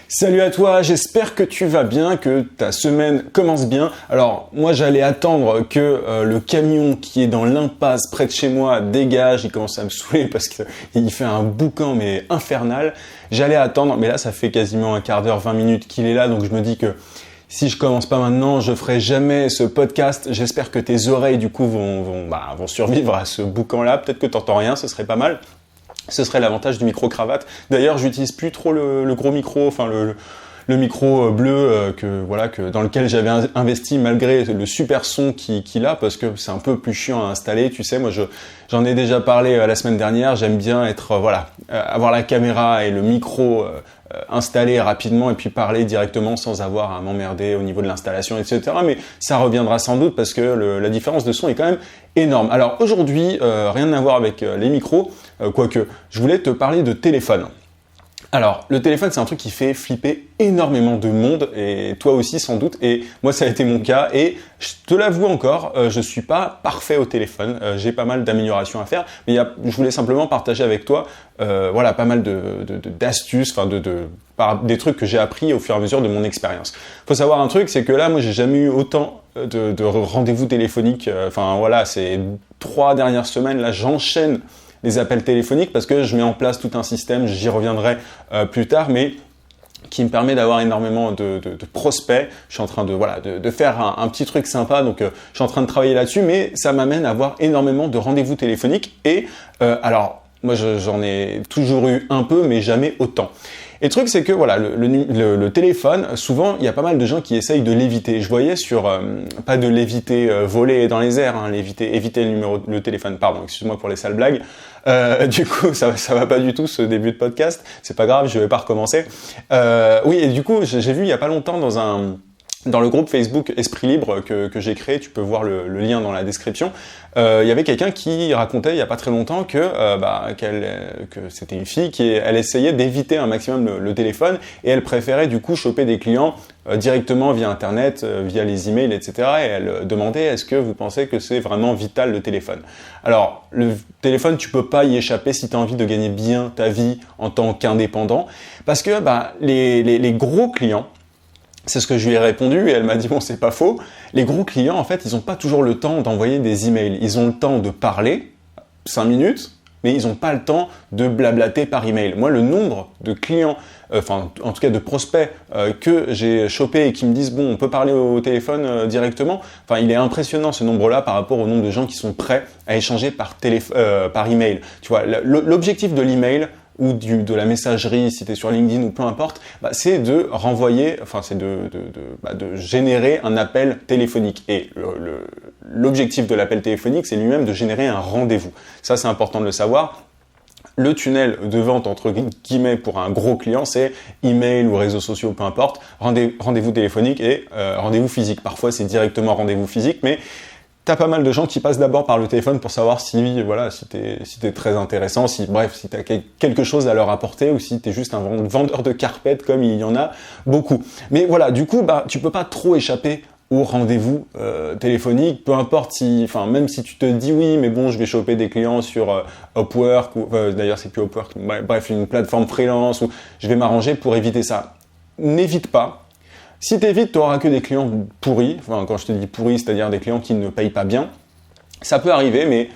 Salut à toi, j'espère que tu vas bien, que ta semaine commence bien. Alors moi j'allais attendre que le camion qui est dans l'impasse près de chez moi dégage, il commence à me saouler parce qu'il fait un boucan mais infernal. J'allais attendre, mais là ça fait quasiment un quart d'heure, 20 minutes qu'il est là, donc je me dis que si je commence pas maintenant, je ferai jamais ce podcast. J'espère que tes oreilles du coup vont survivre à ce boucan-là. Peut-être que t'entends rien, ce serait pas mal. Ce serait l'avantage du micro-cravate. D'ailleurs, j'utilise plus trop le gros micro, enfin le micro bleu dans lequel j'avais investi malgré le super son qu'il a, parce que c'est un peu plus chiant à installer. Tu sais, moi j'en ai déjà parlé la semaine dernière. J'aime bien être avoir la caméra et le micro installé rapidement et puis parler directement sans avoir à m'emmerder au niveau de l'installation, etc. Mais ça reviendra sans doute parce que la différence de son est quand même énorme. Alors aujourd'hui, rien à voir avec les micros, quoique je voulais te parler de téléphone. Alors, le téléphone, c'est un truc qui fait flipper énormément de monde, et toi aussi sans doute, et moi ça a été mon cas, et je te l'avoue encore, je suis pas parfait au téléphone, j'ai pas mal d'améliorations à faire, mais je voulais simplement partager avec toi pas mal d'astuces, des trucs que j'ai appris au fur et à mesure de mon expérience. Faut savoir un truc, c'est que là, moi j'ai jamais eu autant de rendez-vous téléphoniques, ces 3 dernières semaines, là j'enchaîne les appels téléphoniques parce que je mets en place tout un système, j'y reviendrai plus tard, mais qui me permet d'avoir énormément de prospects. Je suis en train de faire un petit truc sympa, donc je suis en train de travailler là-dessus, mais ça m'amène à avoir énormément de rendez-vous téléphoniques et moi j'en ai toujours eu un peu, mais jamais autant. Et le truc, c'est que le téléphone, souvent, il y a pas mal de gens qui essayent de l'éviter. Je voyais pas de l'éviter voler dans les airs, éviter le téléphone, pardon, excuse-moi pour les sales blagues. Du coup, ça va pas du tout ce début de podcast. C'est pas grave, je vais pas recommencer. Et du coup, j'ai vu il y a pas longtemps dans le groupe Facebook Esprit Libre que j'ai créé, tu peux voir le lien dans la description, il y avait quelqu'un qui racontait il y a pas très longtemps que c'était une fille elle essayait d'éviter un maximum le téléphone et elle préférait du coup choper des clients directement via internet, via les emails, etc. Et elle demandait est-ce que vous pensez que c'est vraiment vital le téléphone? Alors le téléphone, tu peux pas y échapper si tu as envie de gagner bien ta vie en tant qu'indépendant, parce que les gros clients, c'est ce que je lui ai répondu et elle m'a dit bon, c'est pas faux. Les gros clients, en fait, ils ont pas toujours le temps d'envoyer des emails. Ils ont le temps de parler 5 minutes, mais ils ont pas le temps de blablater par email. Moi, le nombre de clients, en tout cas de prospects que j'ai chopés et qui me disent bon, on peut parler au téléphone directement. Il est impressionnant ce nombre-là par rapport au nombre de gens qui sont prêts à échanger par email. Tu vois, l'objectif de l'email ou de la messagerie, si tu es sur LinkedIn ou peu importe, c'est de renvoyer, de générer un appel téléphonique. Et l'objectif de l'appel téléphonique, c'est lui-même de générer un rendez-vous. Ça, c'est important de le savoir. Le tunnel de vente, entre guillemets, pour un gros client, c'est email ou réseaux sociaux, peu importe, rendez-vous téléphonique et rendez-vous physique. Parfois, c'est directement rendez-vous physique, mais t'as pas mal de gens qui passent d'abord par le téléphone pour savoir si t'es très intéressant, si t'as quelque chose à leur apporter ou si t'es juste un vendeur de carpette comme il y en a beaucoup. Mais voilà, du coup, tu peux pas trop échapper au rendez-vous téléphonique, peu importe même si tu te dis oui, mais bon, je vais choper des clients sur Upwork d'ailleurs c'est plus Upwork, une plateforme freelance ou je vais m'arranger pour éviter ça. N'évite pas. Si t'évites, tu n'auras que des clients pourris. Quand je te dis pourris, c'est-à-dire des clients qui ne payent pas bien. Ça peut arriver, mais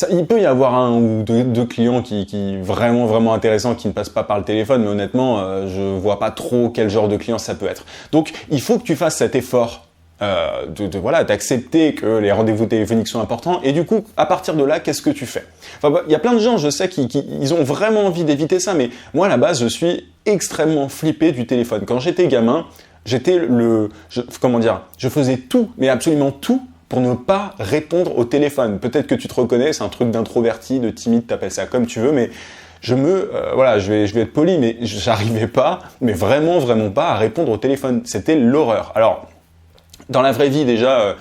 il peut y avoir un ou deux clients qui vraiment, vraiment intéressants qui ne passent pas par le téléphone. Mais honnêtement, je vois pas trop quel genre de client ça peut être. Donc, il faut que tu fasses cet effort d'accepter que les rendez-vous téléphoniques sont importants. Et du coup, à partir de là, qu'est-ce que tu fais? Il y a plein de gens, je sais, ils ont vraiment envie d'éviter ça. Mais moi, à la base, je suis extrêmement flippé du téléphone. Quand j'étais gamin, je faisais tout, mais absolument tout, pour ne pas répondre au téléphone. Peut-être que tu te reconnais, c'est un truc d'introverti, de timide, t'appelles ça comme tu veux, mais je vais être poli, mais j'arrivais pas, mais vraiment, vraiment pas à répondre au téléphone. C'était l'horreur. Alors, dans la vraie vie déjà,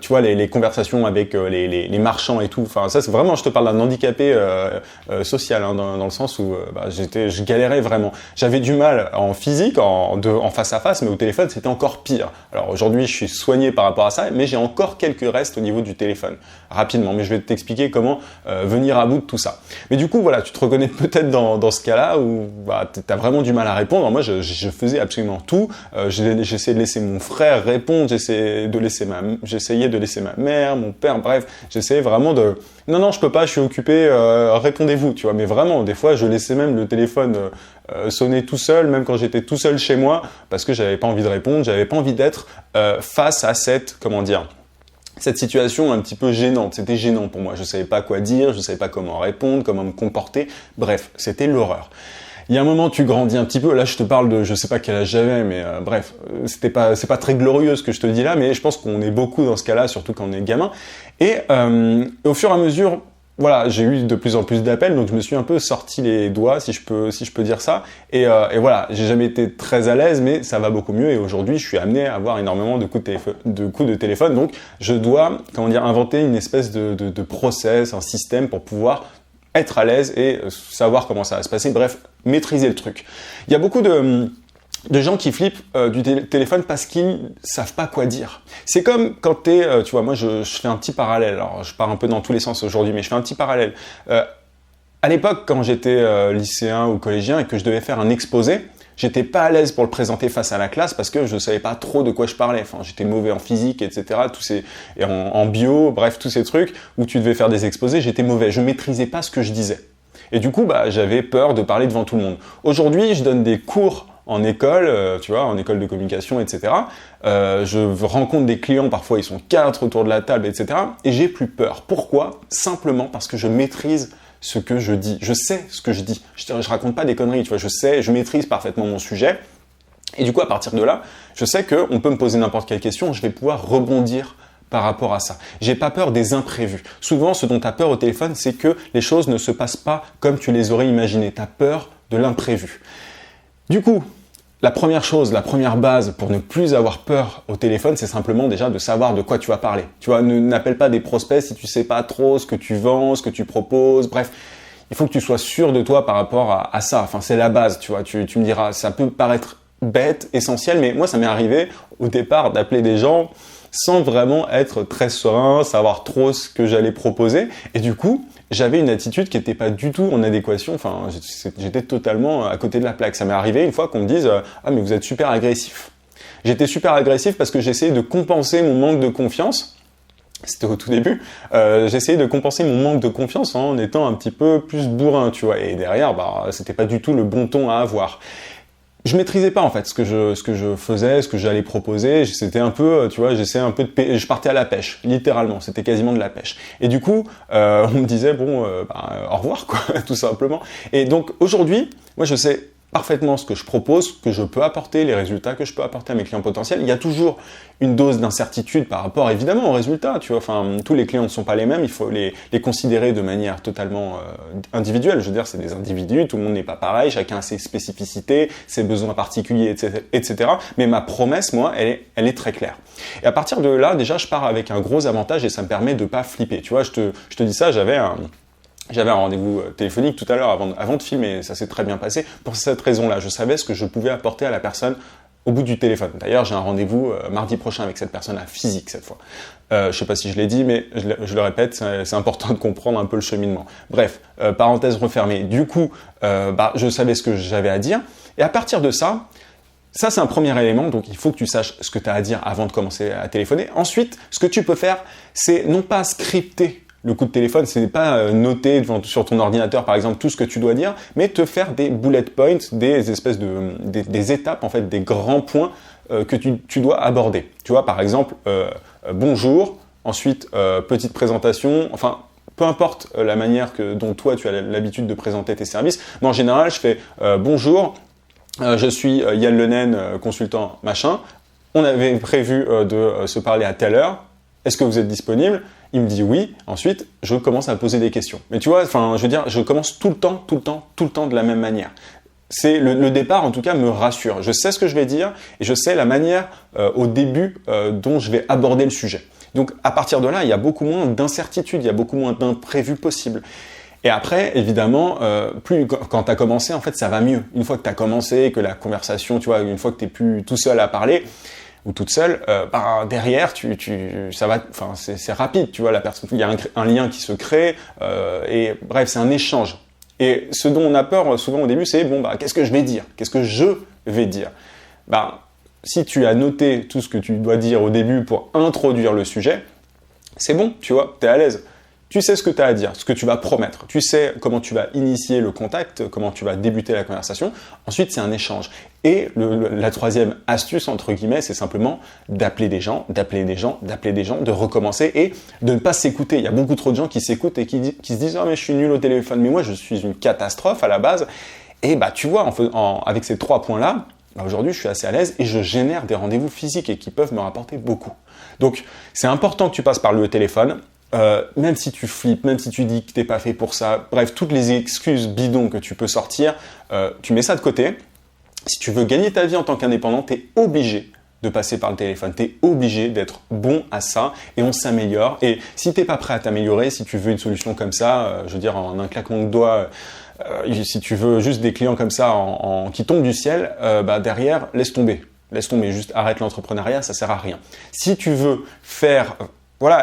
tu vois, les conversations avec les marchands et tout. Enfin, ça, c'est vraiment, je te parle d'un handicapé social, hein, dans le sens où je galérais vraiment. J'avais du mal en physique, en face à face, mais au téléphone, c'était encore pire. Alors aujourd'hui, je suis soigné par rapport à ça, mais j'ai encore quelques restes au niveau du téléphone. Rapidement, mais je vais t'expliquer comment venir à bout de tout ça. Mais du coup, voilà, tu te reconnais peut-être dans ce cas-là où t'as vraiment du mal à répondre. Moi, je faisais absolument tout. J'essayais de laisser mon frère répondre, j'essayais de laisser ma mère, mon père, bref, j'essayais vraiment de... Non, je peux pas, je suis occupé, répondez-vous, tu vois. Mais vraiment, des fois, je laissais même le téléphone sonner tout seul, même quand j'étais tout seul chez moi, parce que j'avais pas envie de répondre, j'avais pas envie d'être face à cette situation un petit peu gênante. C'était gênant pour moi. Je savais pas quoi dire, je savais pas comment répondre, comment me comporter. Bref, c'était l'horreur. Il y a un moment, tu grandis un petit peu. Là, je te parle de, je sais pas quel âge j'avais, mais bref, c'est pas très glorieux ce que je te dis là, mais je pense qu'on est beaucoup dans ce cas-là, surtout quand on est gamin. Et au fur et à mesure, voilà, j'ai eu de plus en plus d'appels, donc je me suis un peu sorti les doigts, si je peux dire ça. Et voilà, j'ai jamais été très à l'aise, mais ça va beaucoup mieux. Et aujourd'hui, je suis amené à avoir énormément de coups de téléphone. Donc, je dois, inventer une espèce de process, un système pour pouvoir être à l'aise et savoir comment ça va se passer. Bref, maîtriser le truc. Il y a beaucoup de gens qui flippent du téléphone parce qu'ils savent pas quoi dire. C'est comme quand tu vois, moi je fais un petit parallèle. Alors, je pars un peu dans tous les sens aujourd'hui, mais je fais un petit parallèle. À l'époque, quand j'étais lycéen ou collégien et que je devais faire un exposé, j'étais pas à l'aise pour le présenter face à la classe parce que je savais pas trop de quoi je parlais. Enfin, j'étais mauvais en physique, etc. Et en bio, bref, tous ces trucs où tu devais faire des exposés, j'étais mauvais. Je maîtrisais pas ce que je disais. Et du coup, j'avais peur de parler devant tout le monde. Aujourd'hui, je donne des cours en école, tu vois, en école de communication, etc. Je rencontre des clients, parfois ils sont 4 autour de la table, etc. Et j'ai plus peur. Pourquoi ? Simplement parce que je maîtrise ce que je dis. Je sais ce que je dis. Je raconte pas des conneries, tu vois. Je maîtrise parfaitement mon sujet. Et du coup, à partir de là, je sais qu'on peut me poser n'importe quelle question, je vais pouvoir rebondir par rapport à ça. J'ai pas peur des imprévus. Souvent, ce dont tu as peur au téléphone, c'est que les choses ne se passent pas comme tu les aurais imaginées. Tu as peur de l'imprévu. Du coup, la première base pour ne plus avoir peur au téléphone, c'est simplement déjà de savoir de quoi tu vas parler. Tu vois, n'appelle pas des prospects si tu sais pas trop ce que tu vends, ce que tu proposes, bref. Il faut que tu sois sûr de toi par rapport à ça. Enfin, c'est la base, tu vois. Tu me diras, ça peut paraître bête, essentiel, mais moi, ça m'est arrivé au départ d'appeler des gens sans vraiment être très serein, savoir trop ce que j'allais proposer. Et du coup, j'avais une attitude qui n'était pas du tout en adéquation. Enfin, j'étais totalement à côté de la plaque. Ça m'est arrivé une fois qu'on me dise « Ah, mais vous êtes super agressif ». J'étais super agressif parce que j'essayais de compenser mon manque de confiance. C'était au tout début. J'essayais de compenser mon manque de confiance en étant un petit peu plus bourrin, tu vois. Et derrière, c'était pas du tout le bon ton à avoir. Je maîtrisais pas en fait ce que je faisais, ce que j'allais proposer. C'était un peu, tu vois, j'essayais un peu je partais à la pêche, littéralement. C'était quasiment de la pêche. Et du coup, on me disait au revoir quoi, tout simplement. Et donc aujourd'hui, moi je sais parfaitement ce que je propose, ce que je peux apporter, les résultats que je peux apporter à mes clients potentiels. Il y a toujours une dose d'incertitude par rapport évidemment aux résultats, tu vois. Enfin, tous les clients ne sont pas les mêmes, il faut les considérer de manière totalement individuelle. Je veux dire, c'est des individus, tout le monde n'est pas pareil, chacun a ses spécificités, ses besoins particuliers, etc. Mais ma promesse, moi, elle est très claire. Et à partir de là, déjà, je pars avec un gros avantage et ça me permet de pas flipper. Tu vois, je te dis ça, j'avais un rendez-vous téléphonique tout à l'heure avant de filmer, ça s'est très bien passé. Pour cette raison-là, je savais ce que je pouvais apporter à la personne au bout du téléphone. D'ailleurs, j'ai un rendez-vous mardi prochain avec cette personne-là, physique cette fois. Je sais pas si je l'ai dit, mais je le répète, c'est important de comprendre un peu le cheminement. Bref, parenthèse refermée. Du coup, je savais ce que j'avais à dire. Et à partir de ça, c'est un premier élément, donc il faut que tu saches ce que tu as à dire avant de commencer à téléphoner. Ensuite, ce que tu peux faire, c'est non pas scripter le coup de téléphone, c'est pas noter sur ton ordinateur par exemple tout ce que tu dois dire, mais te faire des bullet points, des espèces des étapes en fait, des grands points que tu dois aborder. Tu vois par exemple bonjour, ensuite petite présentation, enfin peu importe la manière dont toi tu as l'habitude de présenter tes services. Mais en général, je fais bonjour, je suis Yann Lenen, consultant machin. On avait prévu de se parler à telle heure. Est-ce que vous êtes disponible ? Il me dit oui. Ensuite, je commence à poser des questions. Mais tu vois, enfin, je veux dire, je commence tout le temps de la même manière. C'est le départ, en tout cas, me rassure. Je sais ce que je vais dire et je sais la manière au début dont je vais aborder le sujet. Donc à partir de là, il y a beaucoup moins d'incertitudes, il y a beaucoup moins d'imprévus possibles. Et après, évidemment, quand tu as commencé, en fait, ça va mieux. Une fois que tu as commencé, que la conversation, tu vois, une fois que tu n'es plus tout seul à parler, ou toute seule, derrière, ça va, enfin, c'est rapide, tu vois, la personne, il y a un lien qui se crée, et bref, c'est un échange. Et ce dont on a peur souvent au début, c'est qu'est-ce que je vais dire? Qu'est-ce que je vais dire? Si tu as noté tout ce que tu dois dire au début pour introduire le sujet, c'est bon, tu vois, tu es à l'aise. Tu sais ce que tu as à dire, ce que tu vas promettre. Tu sais comment tu vas initier le contact, comment tu vas débuter la conversation. Ensuite, c'est un échange. Et la troisième astuce, entre guillemets, c'est simplement d'appeler des gens, de recommencer et de ne pas s'écouter. Il y a beaucoup trop de gens qui s'écoutent et qui se disent « Ah, mais je suis nul au téléphone, mais moi, je suis une catastrophe à la base. » Et tu vois, avec ces 3 points-là, aujourd'hui, je suis assez à l'aise et je génère des rendez-vous physiques et qui peuvent me rapporter beaucoup. Donc, c'est important que tu passes par le téléphone. Même si tu flippes, même si tu dis que t'es pas fait pour ça, bref, toutes les excuses bidons que tu peux sortir, tu mets ça de côté. Si tu veux gagner ta vie en tant qu'indépendant, t'es obligé de passer par le téléphone, t'es obligé d'être bon à ça et on s'améliore. Et si t'es pas prêt à t'améliorer, si tu veux une solution comme ça, je veux dire en un claquement de doigts, si tu veux juste des clients comme ça qui tombent du ciel, derrière, laisse tomber, juste arrête l'entrepreneuriat, ça sert à rien. Si tu veux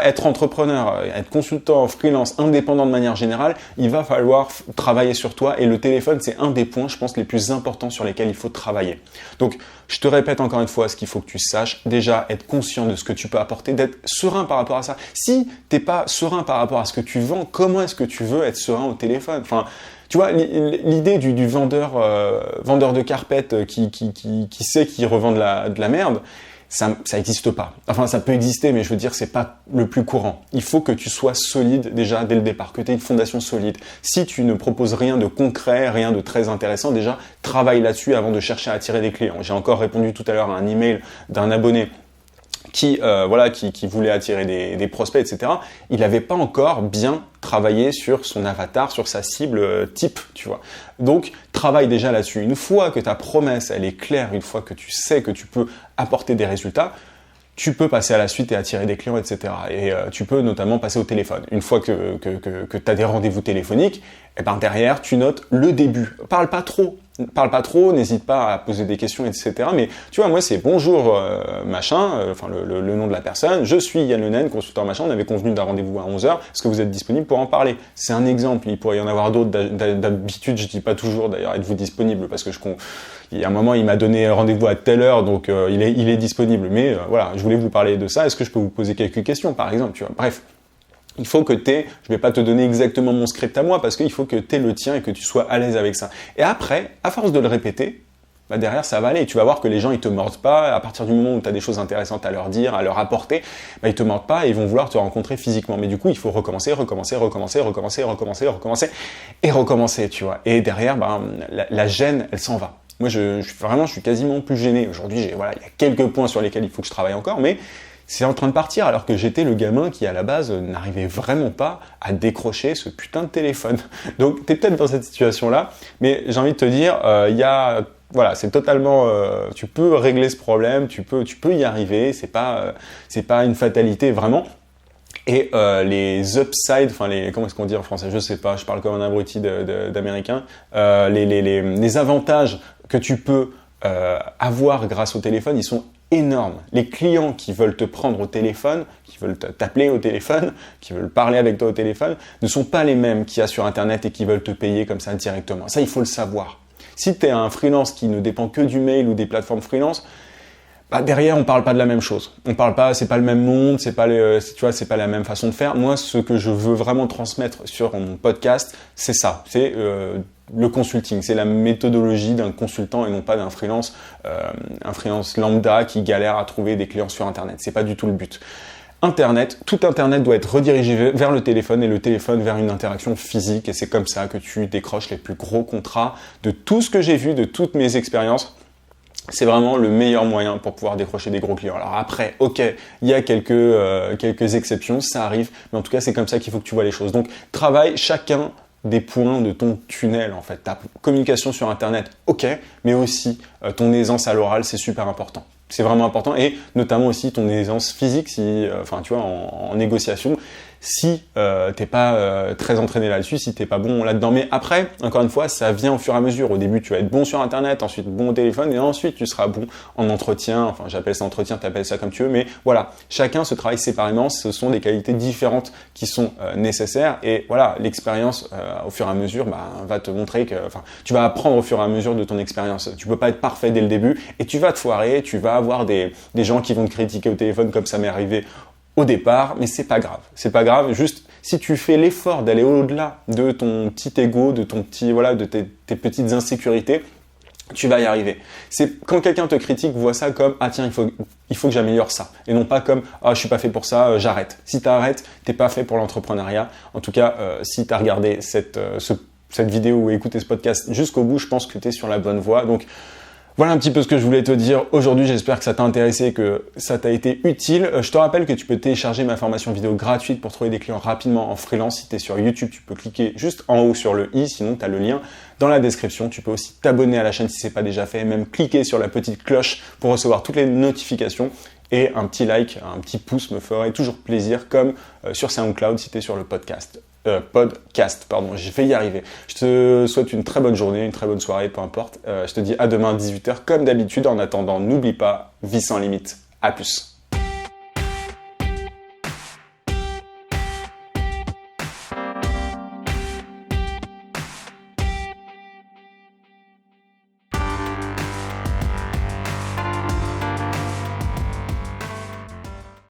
être entrepreneur, être consultant, freelance, indépendant de manière générale, il va falloir travailler sur toi et le téléphone, c'est un des points, je pense, les plus importants sur lesquels il faut travailler. Donc, je te répète encore une fois ce qu'il faut que tu saches. Déjà, être conscient de ce que tu peux apporter, d'être serein par rapport à ça. Si t'es pas serein par rapport à ce que tu vends, comment est-ce que tu veux être serein au téléphone? Enfin, tu vois, l'idée du vendeur de carpette qui sait qu'il revend de la merde, ça n'existe pas. Enfin, ça peut exister, mais je veux dire, c'est pas le plus courant. Il faut que tu sois solide déjà dès le départ, que tu aies une fondation solide. Si tu ne proposes rien de concret, rien de très intéressant, déjà, travaille là-dessus avant de chercher à attirer des clients. J'ai encore répondu tout à l'heure à un email d'un abonné qui voulait attirer des prospects, etc. Il n'avait pas encore bien travaillé sur son avatar, sur sa cible type, tu vois. Donc, travaille déjà là-dessus. Une fois que ta promesse, elle est claire, une fois que tu sais que tu peux apporter des résultats, tu peux passer à la suite et attirer des clients, etc. Et tu peux notamment passer au téléphone. Une fois que tu as des rendez-vous téléphoniques, derrière, tu notes le début. Parle pas trop, n'hésite pas à poser des questions, etc. Mais tu vois, moi, c'est bonjour machin, le nom de la personne. Je suis Yann Le Naine, consultant machin. On avait convenu d'un rendez-vous à 11h. Est-ce que vous êtes disponible pour en parler? C'est un exemple. Il pourrait y en avoir d'autres. D'habitude, je dis pas toujours d'ailleurs êtes-vous disponible parce que il y a un moment, il m'a donné rendez-vous à telle heure, donc il est disponible. Mais voilà, je voulais vous parler de ça. Est-ce que je peux vous poser quelques questions, par exemple, tu vois? Bref. Il faut que je vais pas te donner exactement mon script à moi parce qu'il faut que tu aies le tien et que tu sois à l'aise avec ça. Et après, à force de le répéter, derrière ça va aller. Tu vas voir que les gens ils te mordent pas. À partir du moment où tu as des choses intéressantes à leur dire, à leur apporter, ils te mordent pas et ils vont vouloir te rencontrer physiquement. Mais du coup, il faut recommencer, tu vois. Et derrière, la gêne, elle s'en va. Moi, je suis quasiment plus gêné. Aujourd'hui, il y a quelques points sur lesquels il faut que je travaille encore, mais c'est en train de partir alors que j'étais le gamin qui, à la base, n'arrivait vraiment pas à décrocher ce putain de téléphone. Donc, tu es peut-être dans cette situation-là, mais j'ai envie de te dire, c'est totalement, tu peux régler ce problème, tu peux y arriver, c'est pas une fatalité vraiment. Et les upsides, comment est-ce qu'on dit en français? Je sais pas, je parle comme un abruti d'américain. Les avantages que tu peux avoir grâce au téléphone, ils sont énormes. Les clients qui veulent te prendre au téléphone, qui veulent t'appeler au téléphone, qui veulent parler avec toi au téléphone, ne sont pas les mêmes qu'il y a sur Internet et qui veulent te payer comme ça directement. Ça, il faut le savoir. Si tu es un freelance qui ne dépend que du mail ou des plateformes freelance, derrière, on parle pas de la même chose. On parle pas, c'est pas le même monde, c'est pas la même façon de faire. Moi, ce que je veux vraiment transmettre sur mon podcast, c'est ça. C'est le consulting, c'est la méthodologie d'un consultant et non pas d'un freelance, un freelance lambda qui galère à trouver des clients sur Internet. C'est pas du tout le but. Tout Internet doit être redirigé vers le téléphone et le téléphone vers une interaction physique et c'est comme ça que tu décroches les plus gros contrats de tout ce que j'ai vu, de toutes mes expériences. C'est vraiment le meilleur moyen pour pouvoir décrocher des gros clients. Alors après, ok, il y a quelques exceptions, ça arrive, mais en tout cas, c'est comme ça qu'il faut que tu vois les choses. Donc, travaille chacun des points de ton tunnel, en fait. Ta communication sur Internet, ok, mais aussi ton aisance à l'oral, c'est super important. c'est vraiment important, et notamment aussi ton aisance physique, si, tu vois, en négociation, si t'es pas très entraîné là-dessus, si t'es pas bon là-dedans. Mais après, encore une fois, ça vient au fur et à mesure. Au début, tu vas être bon sur Internet, ensuite bon au téléphone, et ensuite tu seras bon en entretien. Enfin, j'appelle ça entretien, t'appelles ça comme tu veux, mais voilà, chacun se travaille séparément. Ce sont des qualités différentes qui sont nécessaires, et voilà, l'expérience au fur et à mesure va te montrer que, tu vas apprendre au fur et à mesure de ton expérience. Tu peux pas être parfait dès le début, et tu vas te foirer, tu vas avoir des gens qui vont te critiquer au téléphone, comme ça m'est arrivé au départ, mais c'est pas grave. C'est pas grave, juste si tu fais l'effort d'aller au-delà de ton petit ego, de ton petit, voilà, de tes petites insécurités, tu vas y arriver. C'est quand quelqu'un te critique, vois ça comme ah tiens, il faut que j'améliore ça, et non pas comme ah je suis pas fait pour ça, j'arrête. Si t'arrêtes, t'es pas fait pour l'entrepreneuriat. En tout cas, si t'as regardé cette vidéo ou écouté ce podcast jusqu'au bout, je pense que t'es sur la bonne voie. Donc voilà un petit peu ce que je voulais te dire aujourd'hui. J'espère que ça t'a intéressé, que ça t'a été utile. Je te rappelle que tu peux télécharger ma formation vidéo gratuite pour trouver des clients rapidement en freelance. Si tu es sur YouTube, tu peux cliquer juste en haut sur le i, sinon tu as le lien dans la description. Tu peux aussi t'abonner à la chaîne si ce n'est pas déjà fait, et même cliquer sur la petite cloche pour recevoir toutes les notifications. Et un petit like, un petit pouce me ferait toujours plaisir, comme sur SoundCloud si tu es sur le podcast, je vais y arriver. Je te souhaite une très bonne journée, une très bonne soirée, peu importe. Je te dis à demain à 18h comme d'habitude. En attendant, n'oublie pas, vie sans limite. À plus.